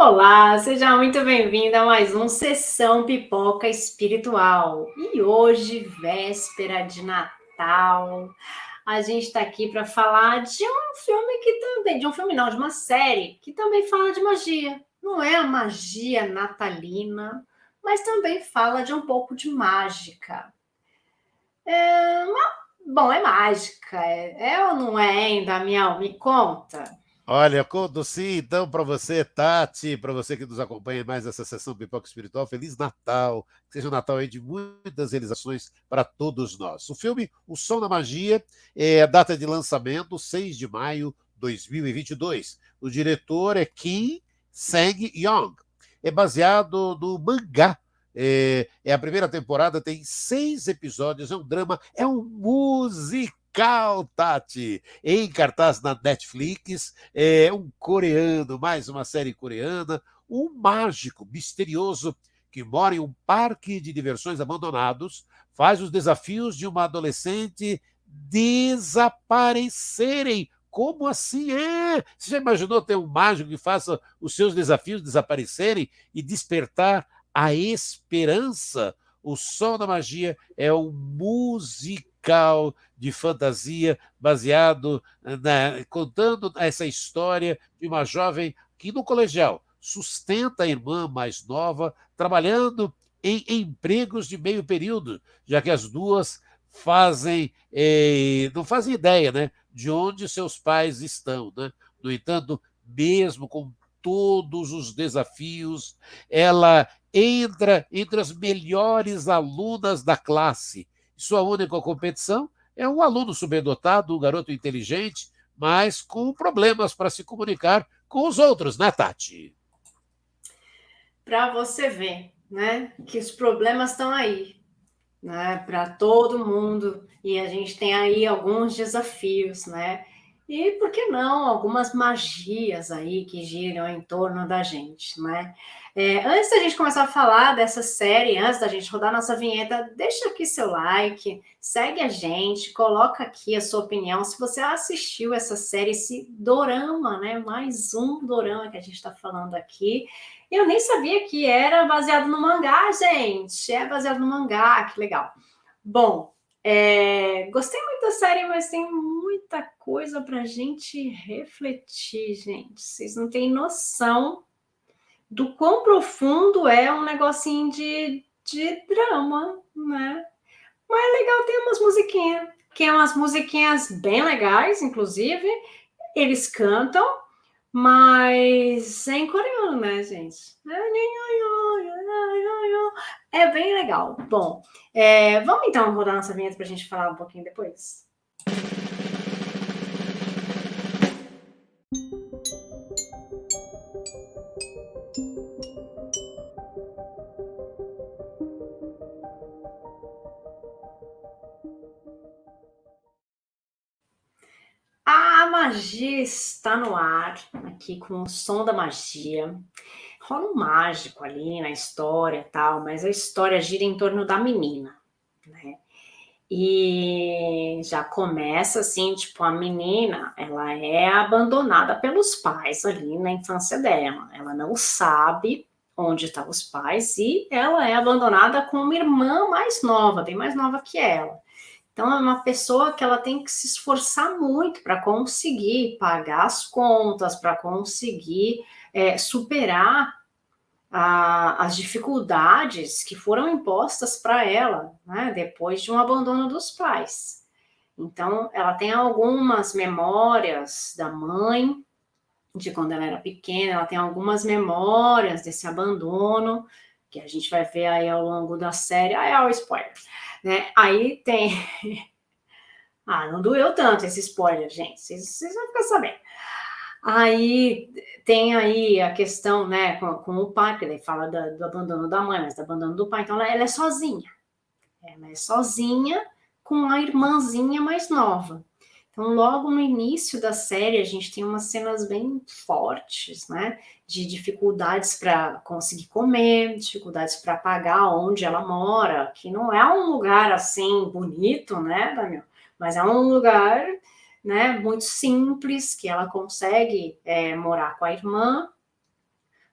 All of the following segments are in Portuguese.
Olá, seja muito bem-vindo a mais um Sessão Pipoca Espiritual. E hoje, véspera de Natal, a gente está aqui para falar de um filme que também, de um filme não, de uma série que também fala de magia. Não é a magia natalina, mas também fala de um pouco de mágica. Bom, é mágica, é ou não é, hein, Damião? Me conta. Olha, conto sim, então, para você, Tati, para você que nos acompanha em mais essa sessão Pipoca Espiritual, Feliz Natal, que seja um Natal aí de muitas realizações para todos nós. O filme O Som da Magia, a data de lançamento, 6 de maio de 2022. O diretor é Kim Sang-yong. É baseado no mangá. É a primeira temporada, tem 6 episódios, é um drama, é um musical, Tati, em cartaz na Netflix, é um coreano, mais uma série coreana, um mágico misterioso que mora em um parque de diversões abandonados, faz os desafios de uma adolescente desaparecerem. Como assim é? Você já imaginou ter um mágico que faça os seus desafios desaparecerem e despertar a esperança? O Som da Magia é um musical de fantasia baseado contando essa história de uma jovem que no colegial sustenta a irmã mais nova, trabalhando em empregos de meio período, já que as duas não fazem ideia, né, de onde seus pais estão. Né? No entanto, mesmo com todos os desafios, ela entra entre as melhores alunas da classe. Sua única competição é um aluno superdotado, um garoto inteligente, mas com problemas para se comunicar com os outros, né, Tati? Para você ver, né, que os problemas estão aí, né, para todo mundo, e a gente tem aí alguns desafios, né? E por que não algumas magias aí que giram em torno da gente, né? Antes da gente começar a falar dessa série, antes da gente rodar nossa vinheta, deixa aqui seu like, segue a gente, coloca aqui a sua opinião. Se você assistiu essa série, esse dorama, né? Mais um dorama que a gente está falando aqui. Eu nem sabia que era baseado no mangá, gente. É baseado no mangá, que legal. Bom, gostei muito da série, mas tem muita coisa para a gente refletir, gente. Vocês não têm noção do quão profundo é um negocinho de drama, né? Mas é legal ter umas musiquinhas, que é umas musiquinhas bem legais, inclusive. Eles cantam, mas é em coreano, né, gente? É bem legal. Bom, vamos então rodar nossa vinheta para a gente falar um pouquinho depois? A magia está no ar, aqui com o som da magia. Rola um mágico ali na história e tal, mas a história gira em torno da menina, né? E já começa assim, tipo, a menina, ela é abandonada pelos pais ali na infância dela. Ela não sabe onde estão os pais e ela é abandonada com uma irmã mais nova, bem mais nova que ela. Então, é uma pessoa que ela tem que se esforçar muito para conseguir pagar as contas, para conseguir superar as dificuldades que foram impostas para ela, né, depois de um abandono dos pais. Então, ela tem algumas memórias da mãe, de quando ela era pequena, ela tem algumas memórias desse abandono, que a gente vai ver aí ao longo da série. Ah, é o spoiler. Né? Aí tem. Ah, não doeu tanto esse spoiler, gente. Vocês vão ficar sabendo. Aí tem aí a questão, né, com o pai, que ele fala do abandono da mãe, mas do abandono do pai. Então ela é sozinha. Ela é sozinha com a irmãzinha mais nova. Então, logo no início da série, a gente tem umas cenas bem fortes, né? De dificuldades para conseguir comer, dificuldades para pagar onde ela mora, que não é um lugar assim bonito, né, Daniel? Mas é um lugar, né, muito simples, que ela consegue morar com a irmã,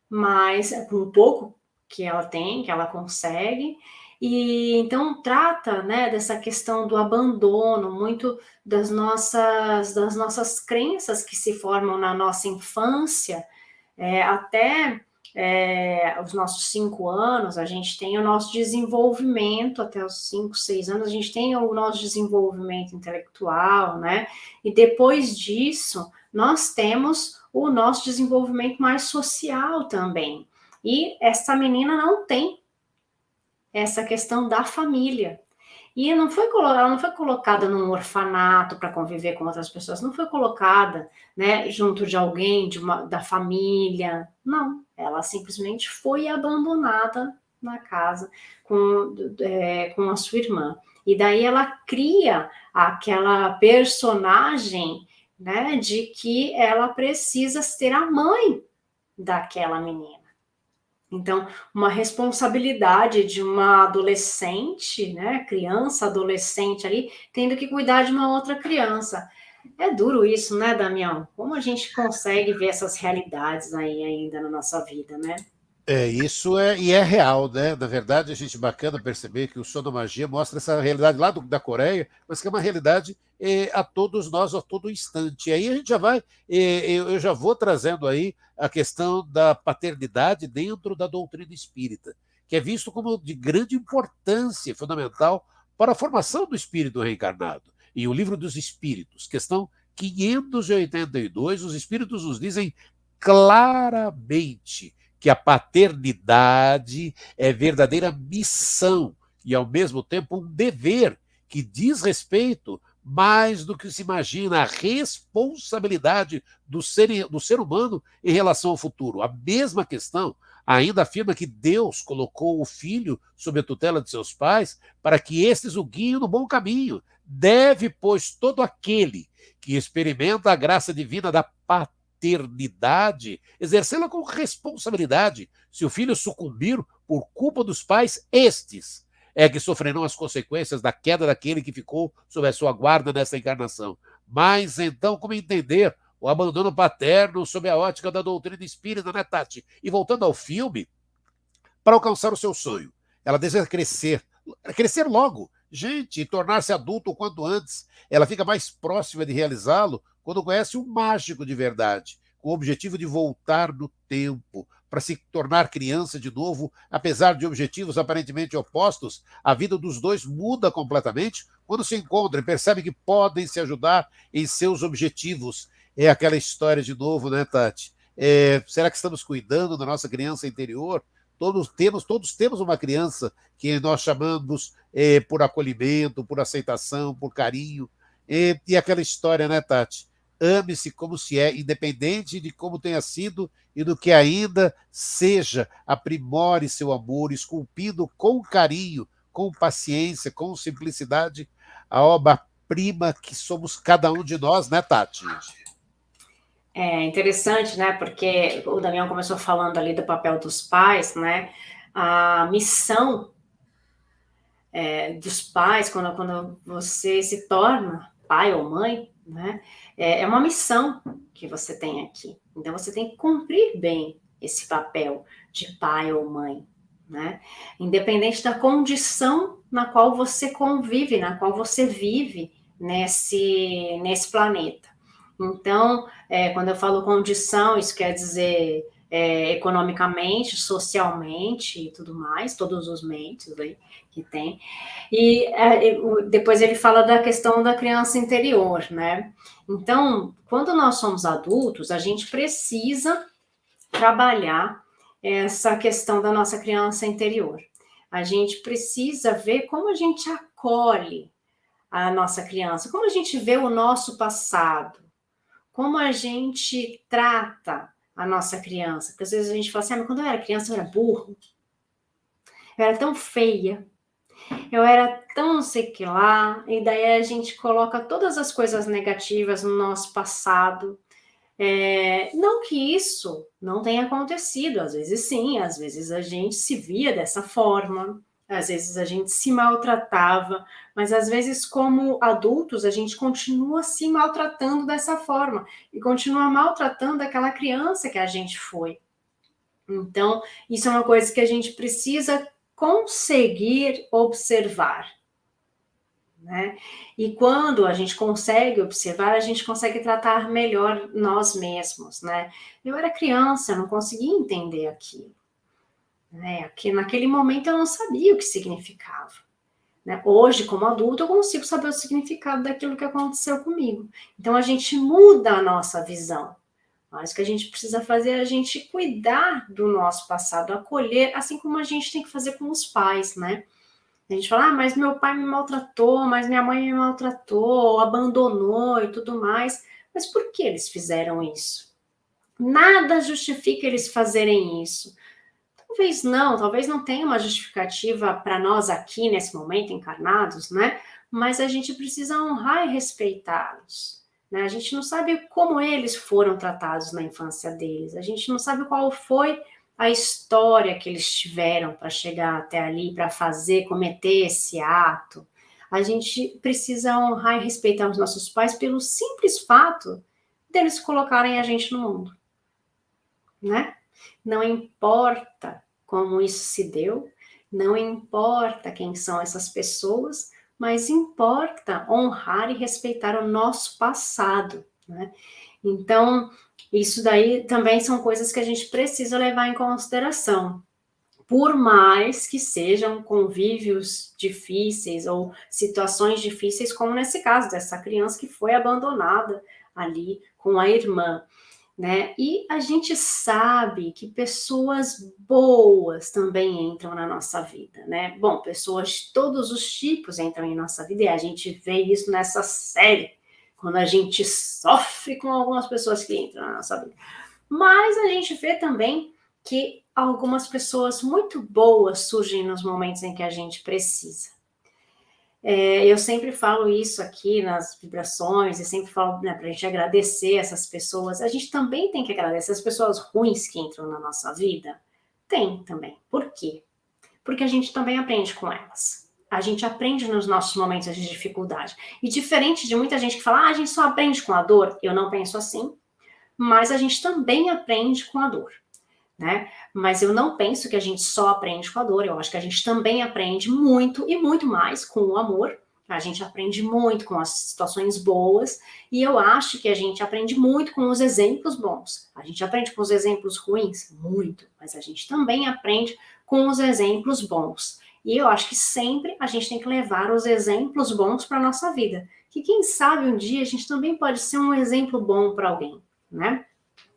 mas com o pouco que ela tem, que ela consegue, e então trata, né, dessa questão do abandono, muito das nossas crenças que se formam na nossa infância, até os nossos 5 anos, a gente tem o nosso desenvolvimento, até os 5, 6 anos, a gente tem o nosso desenvolvimento intelectual, né? E depois disso, nós temos o nosso desenvolvimento mais social também. E essa menina não tem essa questão da família. E ela não foi colocada num orfanato para conviver com outras pessoas, não foi colocada, né, junto de alguém da família, não. Ela simplesmente foi abandonada na casa com a sua irmã. E daí ela cria aquela personagem, né, de que ela precisa ser a mãe daquela menina. Então, uma responsabilidade de uma adolescente, né, criança, adolescente ali, tendo que cuidar de uma outra criança. É duro isso, né, Damião? Como a gente consegue ver essas realidades aí ainda na nossa vida, né? Isso e é real, né? Na verdade, a gente bacana perceber que o Sonomagia mostra essa realidade lá da Coreia, mas que é uma realidade a todos nós, a todo instante. E aí a gente já vai, eu já vou trazendo aí a questão da paternidade dentro da doutrina espírita, que é visto como de grande importância, fundamental para a formação do espírito reencarnado. E o Livro dos Espíritos, questão 582, os espíritos nos dizem claramente que a paternidade é verdadeira missão e, ao mesmo tempo, um dever que diz respeito mais do que se imagina à responsabilidade do ser humano em relação ao futuro. A mesma questão ainda afirma que Deus colocou o filho sob a tutela de seus pais para que estes o guiem no bom caminho. Deve, pois, todo aquele que experimenta a graça divina da paternidade, exercê-la com responsabilidade. Se o filho sucumbir por culpa dos pais, estes é que sofrerão as consequências da queda daquele que ficou sob a sua guarda nessa encarnação. Mas então, como entender o abandono paterno sob a ótica da doutrina espírita, né, Tati? E voltando ao filme, para alcançar o seu sonho, ela deseja crescer logo, gente, e tornar-se adulto o quanto antes. Ela fica mais próxima de realizá-lo quando conhece um mágico de verdade, com o objetivo de voltar no tempo, para se tornar criança de novo. Apesar de objetivos aparentemente opostos, a vida dos dois muda completamente quando se encontram e percebem que podem se ajudar em seus objetivos. É aquela história de novo, né, Tati? Será que estamos cuidando da nossa criança interior? Todos temos uma criança que nós chamamos por acolhimento, por aceitação, por carinho. E aquela história, né, Tati? Ame-se como se é, independente de como tenha sido e do que ainda seja, aprimore seu amor, esculpindo com carinho, com paciência, com simplicidade, a obra-prima que somos cada um de nós, né, Tati? É interessante, né? Porque o Damião começou falando ali do papel dos pais, né? A missão dos pais, quando você se torna pai ou mãe, né? É uma missão que você tem aqui. Então você tem que cumprir bem esse papel de pai ou mãe, né? Independente da condição na qual você convive, na qual você vive nesse planeta. Então, quando eu falo condição, isso quer dizer economicamente, socialmente e tudo mais, todos os meios aí que tem. E depois ele fala da questão da criança interior, né? Então, quando nós somos adultos, a gente precisa trabalhar essa questão da nossa criança interior. A gente precisa ver como a gente acolhe a nossa criança, como a gente vê o nosso passado, como a gente trata a nossa criança. Porque às vezes a gente fala assim, mas quando eu era criança eu era burro, eu era tão feia, eu era tão não sei o que lá, e daí a gente coloca todas as coisas negativas no nosso passado. Não que isso não tenha acontecido, às vezes sim, às vezes a gente se via dessa forma, às vezes a gente se maltratava, mas às vezes, como adultos, a gente continua se maltratando dessa forma e continua maltratando aquela criança que a gente foi. Então, isso é uma coisa que a gente precisa conseguir observar, né? E quando a gente consegue observar, a gente consegue tratar melhor nós mesmos, né? Eu era criança, eu não conseguia entender aquilo, né? Naquele momento eu não sabia o que significava, né? Hoje, como adulto, eu consigo saber o significado daquilo que aconteceu comigo. Então, a gente muda a nossa visão. Mas o que a gente precisa fazer é a gente cuidar do nosso passado, acolher, assim como a gente tem que fazer com os pais, né? A gente fala, mas meu pai me maltratou, mas minha mãe me maltratou, abandonou e tudo mais. Mas por que eles fizeram isso? Nada justifica eles fazerem isso. Talvez não tenha uma justificativa para nós aqui nesse momento, encarnados, né? Mas a gente precisa honrar e respeitá-los. Né? A gente não sabe como eles foram tratados na infância deles, a gente não sabe qual foi a história que eles tiveram para chegar até ali, para cometer esse ato. A gente precisa honrar e respeitar os nossos pais pelo simples fato deles colocarem a gente no mundo, né? Não importa como isso se deu, não importa quem são essas pessoas, mas importa honrar e respeitar o nosso passado, né? Então, isso daí também são coisas que a gente precisa levar em consideração. Por mais que sejam convívios difíceis ou situações difíceis, como nesse caso dessa criança que foi abandonada ali com a irmã, né? E a gente sabe que pessoas boas também entram na nossa vida, né? Bom, pessoas de todos os tipos entram em nossa vida e a gente vê isso nessa série, quando a gente sofre com algumas pessoas que entram na nossa vida. Mas a gente vê também que algumas pessoas muito boas surgem nos momentos em que a gente precisa. Eu sempre falo isso aqui nas vibrações, e sempre falo, né, para a gente agradecer essas pessoas. A gente também tem que agradecer as pessoas ruins que entram na nossa vida. Tem também. Por quê? Porque a gente também aprende com elas. A gente aprende nos nossos momentos de dificuldade. E diferente de muita gente que fala, a gente só aprende com a dor, eu não penso assim, mas a gente também aprende com a dor. Né? Mas eu não penso que a gente só aprende com a dor, eu acho que a gente também aprende muito e muito mais com o amor. A gente aprende muito com as situações boas e eu acho que a gente aprende muito com os exemplos bons. A gente aprende com os exemplos ruins? Muito, mas a gente também aprende com os exemplos bons. E eu acho que sempre a gente tem que levar os exemplos bons para a nossa vida. Que quem sabe um dia a gente também pode ser um exemplo bom para alguém, né?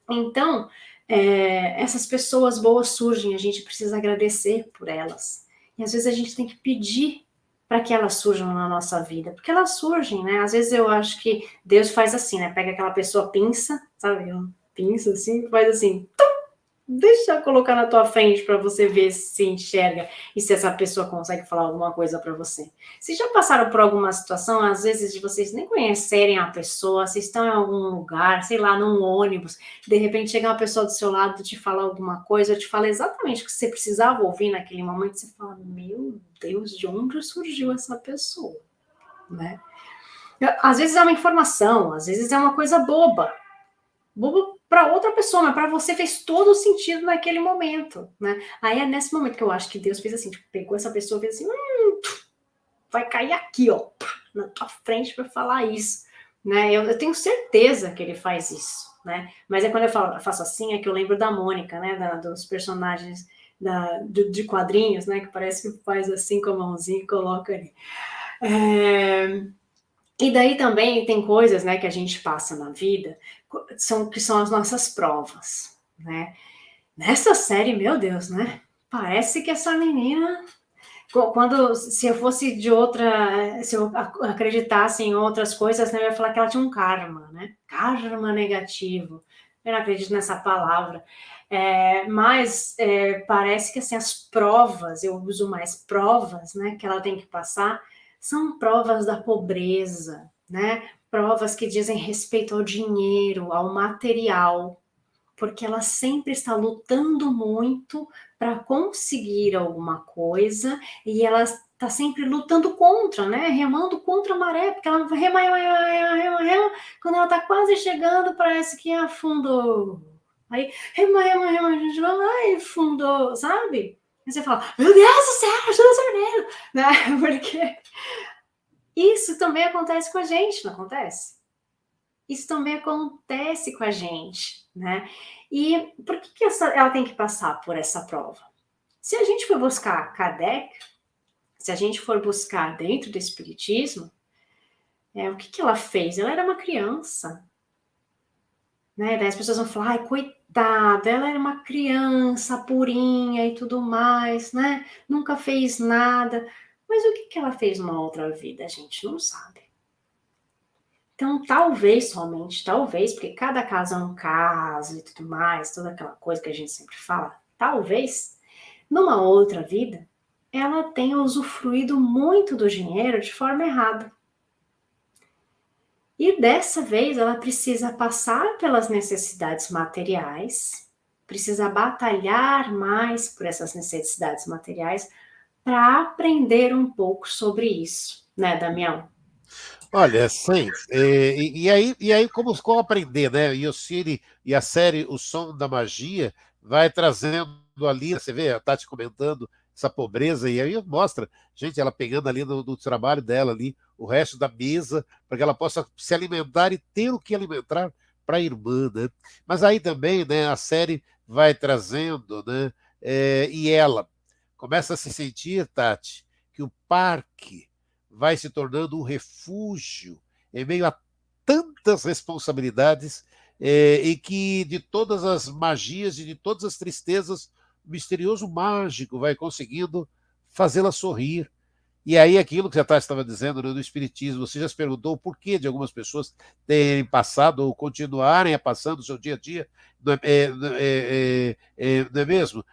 Então, essas pessoas boas surgem, a gente precisa agradecer por elas. E às vezes a gente tem que pedir para que elas surjam na nossa vida, porque elas surgem, né? Às vezes eu acho que Deus faz assim, né? Pega aquela pessoa, pinça, sabe? Pinça assim, faz assim, deixa eu colocar na tua frente para você ver se enxerga e se essa pessoa consegue falar alguma coisa para você. Vocês já passaram por alguma situação, às vezes, de vocês nem conhecerem a pessoa, vocês estão em algum lugar, sei lá, num ônibus, de repente chega uma pessoa do seu lado, te fala alguma coisa, te fala exatamente o que você precisava ouvir naquele momento, você fala, meu Deus, de onde surgiu essa pessoa? Né? Às vezes é uma informação, às vezes é uma coisa boba para outra pessoa, mas para você fez todo o sentido naquele momento, né? Aí é nesse momento que eu acho que Deus fez assim, tipo, pegou essa pessoa e fez assim, vai cair aqui, ó, na tua frente para falar isso, né? Eu tenho certeza que ele faz isso, né? Mas é quando eu faço assim, é que eu lembro da Mônica, né? Dos personagens de quadrinhos, né? Que parece que faz assim com a mãozinha e coloca ali. E daí também tem coisas, né, que a gente passa na vida que são as nossas provas, né? Nessa série, meu Deus, né? Parece que essa menina, se eu fosse de outra, se eu acreditasse em outras coisas, né, eu ia falar que ela tinha um karma, né? Karma negativo. Eu não acredito nessa palavra. Mas parece que assim, as provas, eu uso mais provas, né, que ela tem que passar, são provas da pobreza, né? Provas que dizem respeito ao dinheiro, ao material, porque ela sempre está lutando muito para conseguir alguma coisa e ela está sempre lutando contra, né? Remando contra a maré, porque ela rema, quando ela está quase chegando, parece que afundou. Aí, rema, a gente vai lá e fundou, sabe? E você fala, meu Deus do céu, ajuda o Sarneiro, né? Porque isso também acontece com a gente, não acontece? Isso também acontece com a gente, né? E por que ela tem que passar por essa prova? Se a gente for buscar Kardec, se a gente for buscar dentro do Espiritismo, o que ela fez? Ela era uma criança, né? Daí as pessoas vão falar, ai, coitada, ela era uma criança purinha e tudo mais, né? Nunca fez nada. Mas o que ela fez numa outra vida? A gente não sabe. Então, talvez, somente talvez, porque cada caso é um caso e tudo mais, toda aquela coisa que a gente sempre fala, talvez, numa outra vida, ela tenha usufruído muito do dinheiro de forma errada. E dessa vez ela precisa passar pelas necessidades materiais, precisa batalhar mais por essas necessidades materiais para aprender um pouco sobre isso, né, Damião? Olha, sim. E aí como aprender, né? E o Cine e a série O Som da Magia vai trazendo ali, você vê a Tati comentando essa pobreza, e aí mostra, gente, ela pegando ali no trabalho dela ali, o resto da mesa, para que ela possa se alimentar e ter o que alimentar para a irmã, né? Mas aí também, né, a série vai trazendo, né? E ela começa a se sentir, Tati, que o parque vai se tornando um refúgio em meio a tantas responsabilidades, e que de todas as magias e de todas as tristezas, o misterioso mágico vai conseguindo fazê-la sorrir. E aí aquilo que a Tati estava dizendo, né, do Espiritismo, você já se perguntou o porquê de algumas pessoas terem passado ou continuarem a passando o seu dia a dia, não não é mesmo?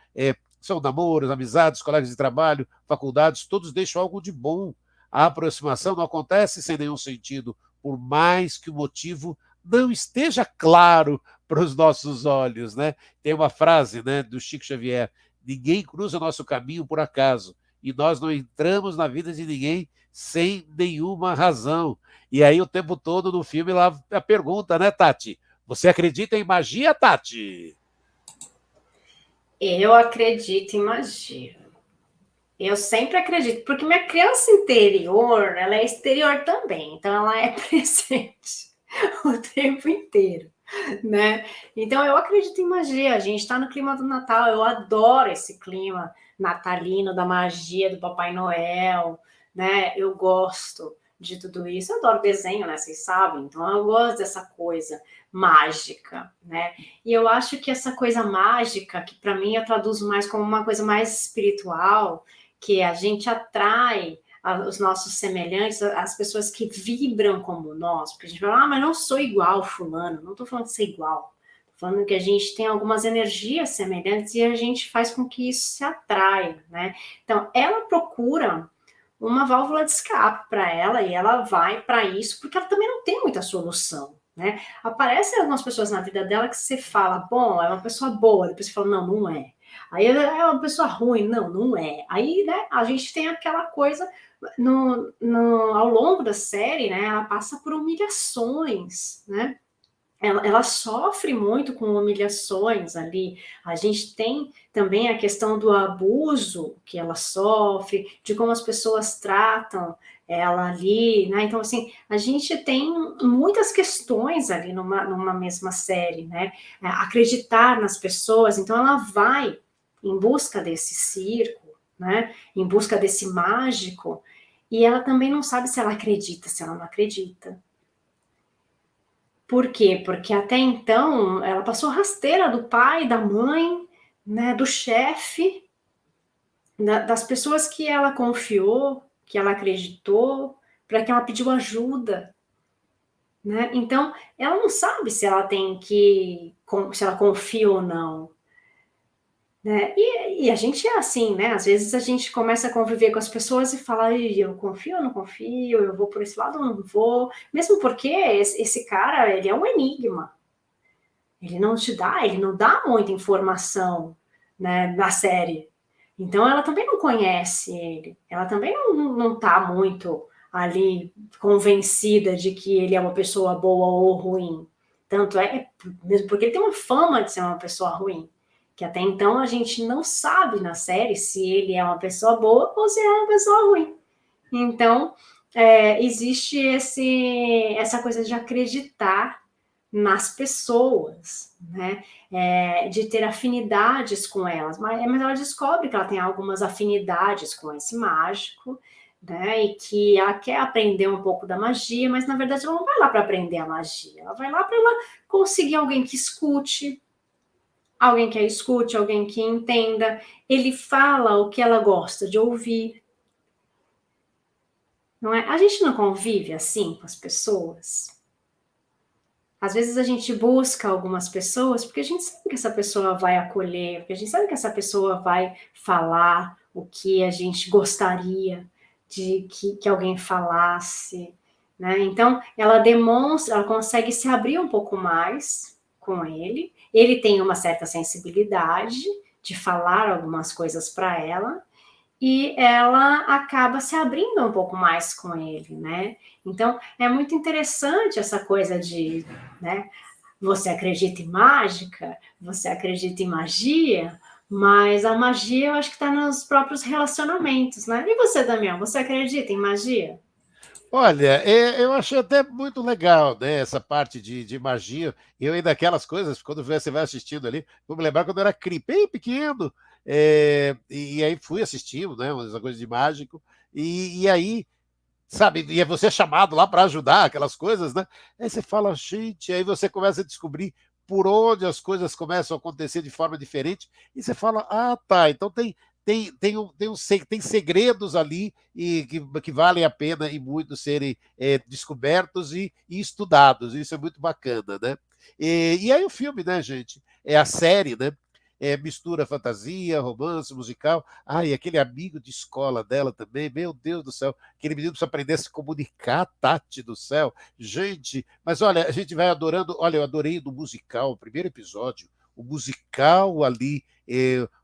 São namoros, amizades, colegas de trabalho, faculdades, todos deixam algo de bom. A aproximação não acontece sem nenhum sentido, por mais que o motivo não esteja claro para os nossos olhos, né? Tem uma frase, né, do Chico Xavier: ninguém cruza nosso caminho por acaso, e nós não entramos na vida de ninguém sem nenhuma razão. E aí o tempo todo no filme lá a pergunta, né, Tati? Você acredita em magia, Tati? Eu acredito em magia. Eu sempre acredito, porque minha criança interior, ela é exterior também, então ela é presente o tempo inteiro, né? Então eu acredito em magia, a gente está no clima do Natal, eu adoro esse clima natalino, da magia do Papai Noel, né? Eu gosto de tudo isso, eu adoro desenho, né? Vocês sabem, então eu gosto dessa coisa mágica, né? E eu acho que essa coisa mágica, que para mim eu traduzo mais como uma coisa mais espiritual, que a gente atrai os nossos semelhantes, as pessoas que vibram como nós, porque a gente fala, mas não sou igual fulano, não estou falando de ser igual, estou falando que a gente tem algumas energias semelhantes e a gente faz com que isso se atraia, né? Então, ela procura uma válvula de escape para ela e ela vai para isso, porque ela também não tem muita solução, né? Aparecem algumas pessoas na vida dela que você fala, bom, é uma pessoa boa, depois você fala, não, não é. Aí é uma pessoa ruim, não, não é. Aí, né, a gente tem aquela coisa ao longo da série, né? Ela passa por humilhações, né? Ela sofre muito com humilhações ali. A gente tem também a questão do abuso que ela sofre, de como as pessoas tratam ela ali, né? Então, assim, a gente tem muitas questões ali numa mesma série, né? Acreditar nas pessoas, então ela vai em busca desse circo, né? Em busca desse mágico, e ela também não sabe se ela acredita, se ela não acredita. Por quê? Porque até então ela passou rasteira do pai, da mãe, né, do chefe, das pessoas que ela confiou, que ela acreditou, para que ela pediu ajuda, né? Então ela não sabe se ela tem que, se ela confia ou não. Né? E a gente é assim, né? Às vezes a gente começa a conviver com as pessoas e fala, eu confio ou não confio, eu vou por esse lado ou não vou, mesmo porque esse cara, ele é um enigma. Ele não dá muita informação, né, na série. Então ela também não conhece ele, ela também não tá muito ali convencida de que ele é uma pessoa boa ou ruim, Tanto é, mesmo porque ele tem uma fama de ser uma pessoa ruim, que até então a gente não sabe na série se ele é uma pessoa boa ou se é uma pessoa ruim. Então, existe essa coisa de acreditar nas pessoas, né? De ter afinidades com elas, mas ela descobre que ela tem algumas afinidades com esse mágico, né? E que ela quer aprender um pouco da magia, mas na verdade ela não vai lá para aprender a magia, ela vai lá para ela conseguir alguém que escute, alguém que entenda. Ele fala o que ela gosta de ouvir, não é? A gente não convive assim com as pessoas. Às vezes a gente busca algumas pessoas porque a gente sabe que essa pessoa vai acolher, porque a gente sabe que essa pessoa vai falar o que a gente gostaria de que alguém falasse, né? Então, ela demonstra, ela consegue se abrir um pouco mais com ele. Ele tem uma certa sensibilidade de falar algumas coisas para ela, e ela acaba se abrindo um pouco mais com ele, né? Então, é muito interessante essa coisa de, né? Você acredita em mágica, você acredita em magia, mas a magia eu acho que está nos próprios relacionamentos, né? E você, Damião, você acredita em magia? Olha, eu achei até muito legal, né, essa parte de magia. Eu ainda aquelas coisas, quando você vai assistindo ali, vou me lembrar quando eu era bem pequeno, e aí fui assistindo, né, umas coisas de mágico, e aí, sabe, e é você chamado lá para ajudar, aquelas coisas, né? Aí você fala, gente, aí você começa a descobrir por onde as coisas começam a acontecer de forma diferente, e você fala, ah, tá, então tem segredos ali que valem a pena e muito serem descobertos e estudados. Isso é muito bacana, né? E aí o filme, né, gente? É a série, né? Mistura fantasia, romance, musical. Ah, e aquele amigo de escola dela também, meu Deus do céu, aquele menino precisa aprender a se comunicar, Tati do céu. Gente, mas olha, a gente vai adorando. Olha, eu adorei no musical, o primeiro episódio, o musical ali,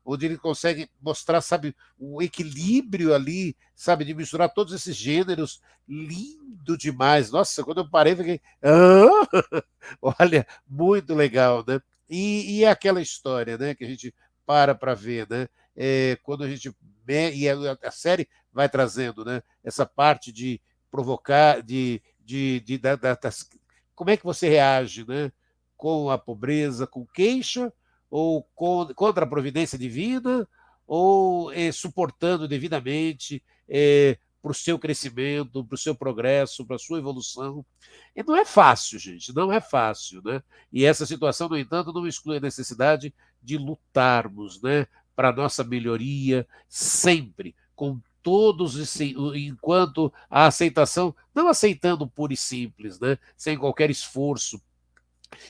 onde ele consegue mostrar, sabe, o equilíbrio ali, sabe, de misturar todos esses gêneros, lindo demais. Nossa, quando eu parei, fiquei. Ah! Olha, muito legal, né? E é aquela história, né, que a gente para ver, né? Quando a gente e a série vai trazendo, né, essa parte de provocar, como é que você reage, né, com a pobreza, com queixa ou contra a providência divina ou suportando devidamente para o seu crescimento, para o seu progresso, para a sua evolução. E não é fácil, gente, não é fácil, né? E essa situação, no entanto, não exclui a necessidade de lutarmos, né, para a nossa melhoria sempre, com todos, enquanto a aceitação, não aceitando pura e simples, né, sem qualquer esforço.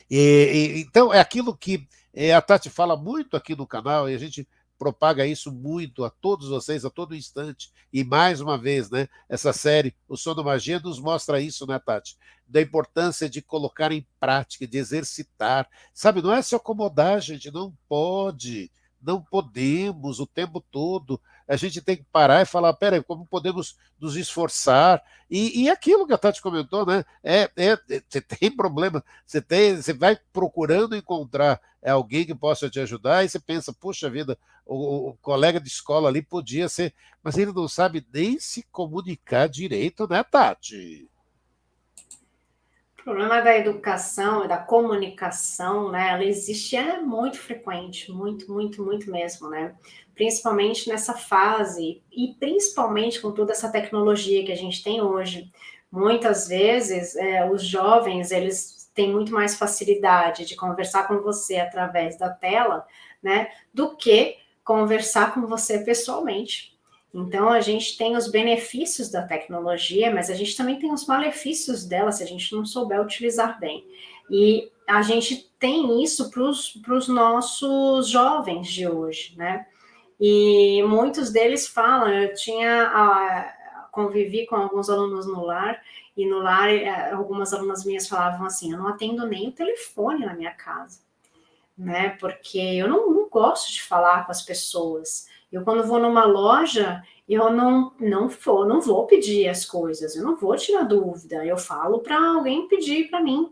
Então, é aquilo que a Tati fala muito aqui no canal, e a gente propaga isso muito a todos vocês, a todo instante. E mais uma vez, né, essa série, O Sono Magia, nos mostra isso, né, Tati? Da importância de colocar em prática, de exercitar. Sabe, não é se acomodar, gente, não pode. Não podemos o tempo todo. A gente tem que parar e falar: peraí, como podemos nos esforçar? E aquilo que a Tati comentou, né? Você tem problema, você vai procurando encontrar alguém que possa te ajudar, e você pensa, puxa vida, o colega de escola ali podia ser, mas ele não sabe nem se comunicar direito, né, Tati? O problema da educação e da comunicação, né, ela existe, é muito frequente, muito, muito, muito mesmo, né? Principalmente nessa fase e principalmente com toda essa tecnologia que a gente tem hoje. Muitas vezes, os jovens, eles têm muito mais facilidade de conversar com você através da tela, né, do que conversar com você pessoalmente. Então, a gente tem os benefícios da tecnologia, mas a gente também tem os malefícios dela se a gente não souber utilizar bem. E a gente tem isso para os nossos jovens de hoje, né? E muitos deles falam, convivi com alguns alunos no lar, e no lar algumas alunas minhas falavam assim, eu não atendo nem o telefone na minha casa, né? Porque eu não gosto de falar com as pessoas. Eu, quando vou numa loja, eu não vou pedir as coisas, eu não vou tirar dúvida, eu falo para alguém pedir para mim.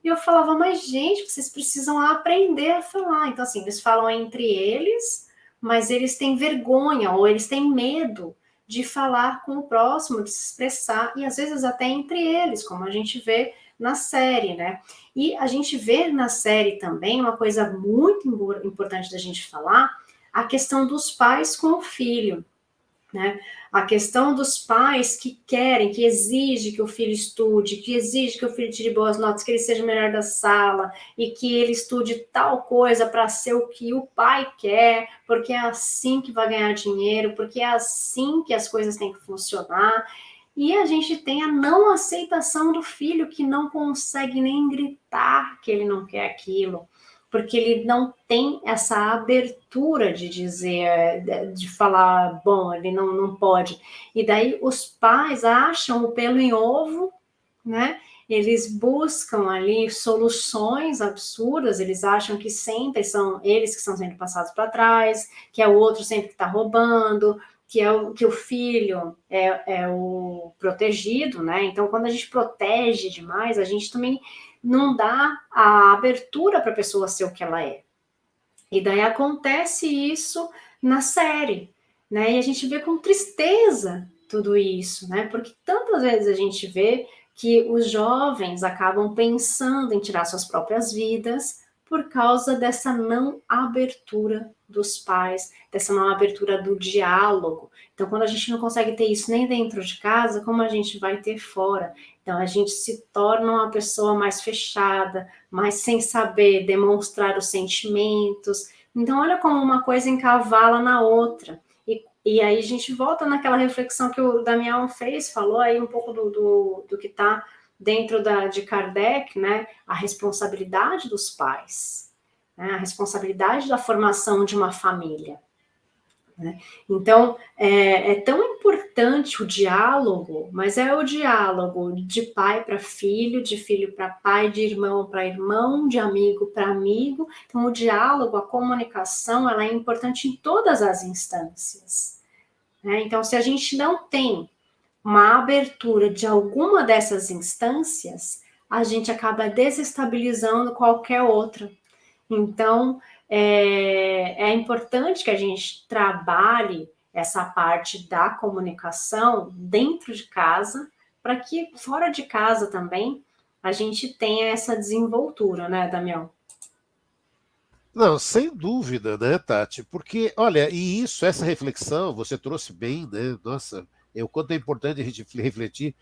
E eu falava, mas gente, vocês precisam aprender a falar. Então, assim, eles falam entre eles, mas eles têm vergonha ou eles têm medo de falar com o próximo, de se expressar, e às vezes até entre eles, como a gente vê na série, né? E a gente vê na série também uma coisa muito importante da gente falar, a questão dos pais com o filho. Né? A questão dos pais que querem, que exigem que o filho estude, que exige que o filho tire boas notas, que ele seja o melhor da sala e que ele estude tal coisa para ser o que o pai quer, porque é assim que vai ganhar dinheiro, porque é assim que as coisas têm que funcionar. E a gente tem a não aceitação do filho que não consegue nem gritar que ele não quer aquilo, porque ele não tem essa abertura de dizer, de falar, bom, ele não pode. E daí os pais acham o pelo em ovo, né? Eles buscam ali soluções absurdas, eles acham que sempre são eles que estão sendo passados para trás, que é o outro sempre que está roubando, que o filho é o protegido, né? Então, quando a gente protege demais, a gente também não dá a abertura para a pessoa ser o que ela é. E daí acontece isso na série, né? E a gente vê com tristeza tudo isso, né? Porque tantas vezes a gente vê que os jovens acabam pensando em tirar suas próprias vidas por causa dessa não abertura dos pais, dessa não abertura do diálogo. Então, quando a gente não consegue ter isso nem dentro de casa, como a gente vai ter fora? Então, a gente se torna uma pessoa mais fechada, mas sem saber demonstrar os sentimentos. Então, olha como uma coisa encavala na outra. E aí a gente volta naquela reflexão que o Damião fez, falou aí um pouco do que está dentro de Kardec, né? A responsabilidade dos pais, né? A responsabilidade da formação de uma família. Né? Então, é tão importante o diálogo, mas é o diálogo de pai para filho, de filho para pai, de irmão para irmão, de amigo para amigo. Então, o diálogo, a comunicação, ela é importante em todas as instâncias. Né? Então, se a gente não tem uma abertura de alguma dessas instâncias, a gente acaba desestabilizando qualquer outra. Então, é importante que a gente trabalhe essa parte da comunicação dentro de casa, para que fora de casa também a gente tenha essa desenvoltura, né, Damião? Não, sem dúvida, né, Tati? Porque, olha, e isso, essa reflexão, você trouxe bem, né? Nossa, o quanto é importante a gente refletir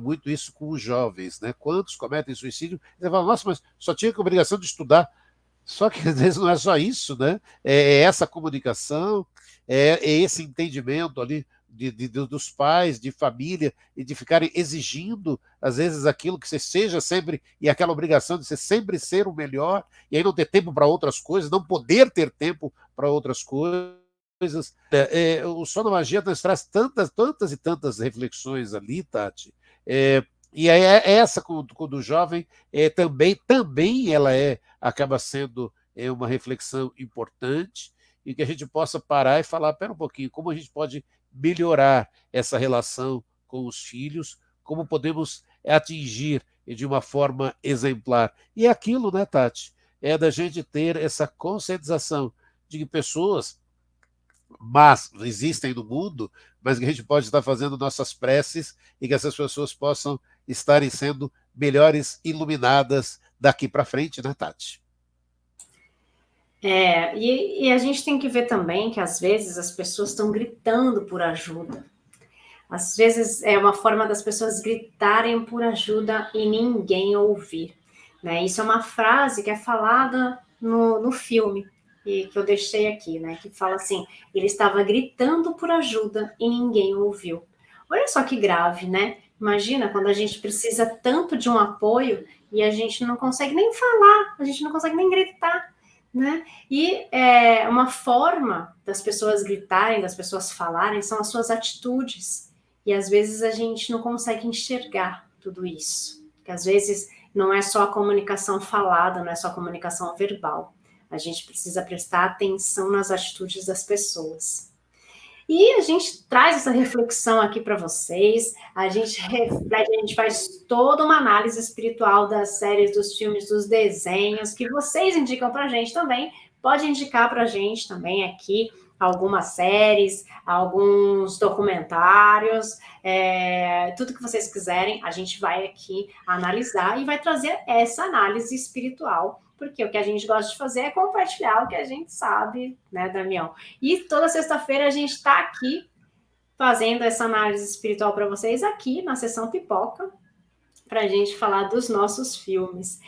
muito isso com os jovens, né? Quantos cometem suicídio? Você fala, nossa, mas só tinha que obrigação de estudar. Só que às vezes não é só isso, né? É essa comunicação, é esse entendimento ali dos pais, de família, e de ficarem exigindo, às vezes, aquilo que você seja sempre, e aquela obrigação de você sempre ser o melhor, e aí não ter tempo para outras coisas, não poder ter tempo para outras coisas. O Sono Magia nos traz tantas e tantas reflexões ali, Tati. E aí, essa quando o jovem também ela acaba sendo uma reflexão importante e que a gente possa parar e falar, pera um pouquinho, como a gente pode melhorar essa relação com os filhos, como podemos atingir de uma forma exemplar. E é aquilo, né, Tati? É da gente ter essa conscientização de que pessoas mas existem no mundo, mas que a gente pode estar fazendo nossas preces e que essas pessoas possam estarem sendo melhores iluminadas daqui para frente, né, Tati? E a gente tem que ver também que às vezes as pessoas estão gritando por ajuda. Às vezes é uma forma das pessoas gritarem por ajuda e ninguém ouvir. Né? Isso é uma frase que é falada no filme que eu deixei aqui, né? Que fala assim: ele estava gritando por ajuda e ninguém ouviu. Olha só que grave, né? Imagina quando a gente precisa tanto de um apoio e a gente não consegue nem falar, a gente não consegue nem gritar. Né? E uma forma das pessoas gritarem, das pessoas falarem, são as suas atitudes. E às vezes a gente não consegue enxergar tudo isso. Porque às vezes não é só a comunicação falada, não é só a comunicação verbal. A gente precisa prestar atenção nas atitudes das pessoas. E a gente traz essa reflexão aqui para vocês, a gente reflete, a gente faz toda uma análise espiritual das séries, dos filmes, dos desenhos, que vocês indicam para a gente também, pode indicar para a gente também aqui algumas séries, alguns documentários, tudo que vocês quiserem, a gente vai aqui analisar e vai trazer essa análise espiritual, porque o que a gente gosta de fazer é compartilhar o que a gente sabe, né, Damião? E toda sexta-feira a gente está aqui fazendo essa análise espiritual para vocês aqui na Sessão Pipoca, para a gente falar dos nossos filmes.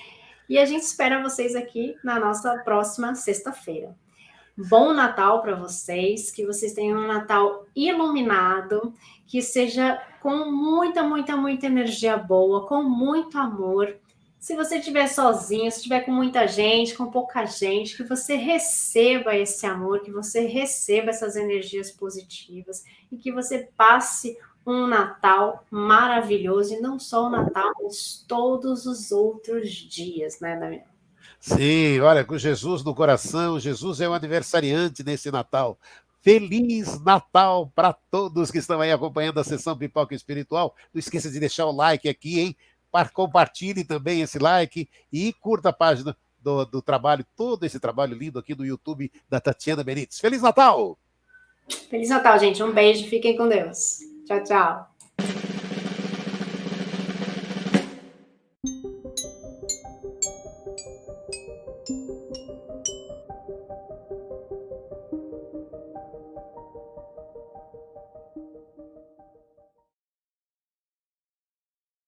E a gente espera vocês aqui na nossa próxima sexta-feira. Bom Natal para vocês, que vocês tenham um Natal iluminado, que seja com muita, muita, muita energia boa, com muito amor. Se você estiver sozinho, se estiver com muita gente, com pouca gente, que você receba esse amor, que você receba essas energias positivas e que você passe um Natal maravilhoso, e não só o Natal, mas todos os outros dias, né, Damião? Sim, olha, com Jesus no coração, Jesus é o aniversariante nesse Natal. Feliz Natal para todos que estão aí acompanhando a sessão Pipoca Espiritual. Não esqueça de deixar o like aqui, hein? Compartilhe também esse like e curta a página do trabalho, todo esse trabalho lindo aqui do YouTube da Tatiana Benites. Feliz Natal! Feliz Natal, gente. Um beijo, fiquem com Deus. Tchau, tchau.